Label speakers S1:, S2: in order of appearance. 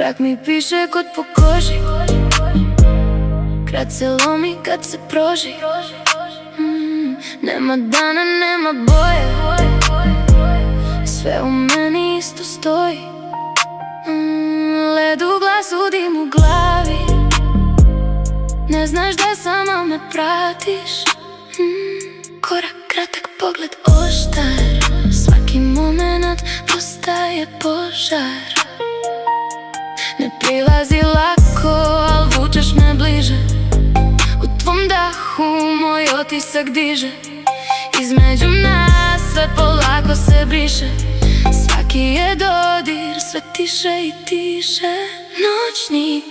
S1: Mrak mi piše kod po koži, grad se lomi kad se proži. Nema dana, nema boje, sve u meni isto stoji. Led u glasu, dim u glavi, ne znaš da sama me pratiš. Korak kratak, pogled oštar, svaki moment postaje požar. Ne prilazi lako, al vučeš me bliže. U tvom dahu moj otisak diže. Između nas sve polako se briše. Svaki je dodir, sve tiše i tiše. Noćni